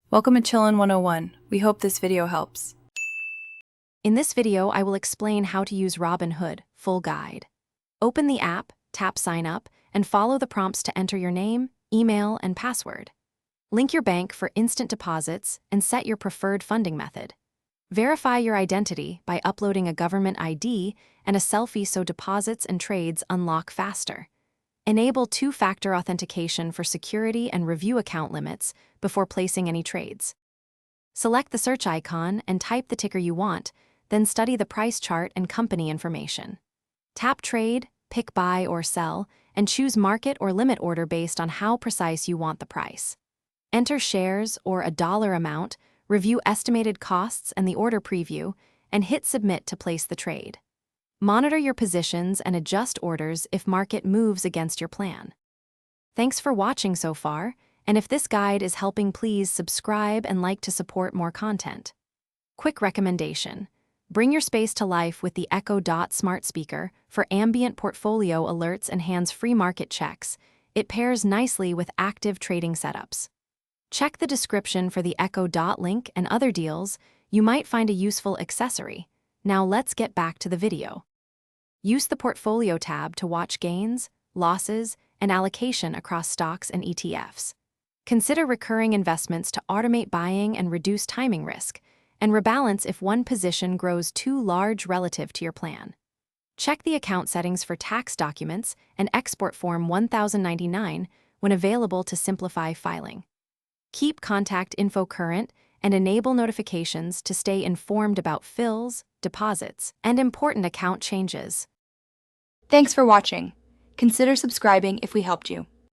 Welcome to Chillin' 101. We hope this video helps. In this video, I will explain how to use Robinhood, full guide. Open the app, tap Sign Up, and follow the prompts to enter your name, email, and password. Link your bank for instant deposits and set your preferred funding method. Verify your identity by uploading a government ID and a selfie so deposits and trades unlock faster. Enable two-factor authentication for security and review account limits before placing any trades. Select the search icon and type the ticker you want, then study the price chart and company information. Tap Trade, pick Buy or Sell, and choose Market or Limit Order based on how precise you want the price. Enter shares or a dollar amount, review estimated costs and the order preview, and hit Submit to place the trade. Monitor your positions and adjust orders if market moves against your plan. Thanks for watching so far, and if this guide is helping, please subscribe and like to support more content. Quick recommendation: bring your space to life with the Echo Dot smart speaker for ambient portfolio alerts and hands-free market checks. It pairs nicely with active trading setups. Check the description for the Echo Dot link and other deals. You might find a useful accessory. Now let's get back to the video. Use the Portfolio tab to watch gains, losses, and allocation across stocks and ETFs. Consider recurring investments to automate buying and reduce timing risk, and rebalance if one position grows too large relative to your plan. Check the account settings for tax documents and export Form 1099 when available to simplify filing. Keep contact info current and enable notifications to stay informed about fills, deposits, and important account changes. Thanks for watching. Consider subscribing if we helped you.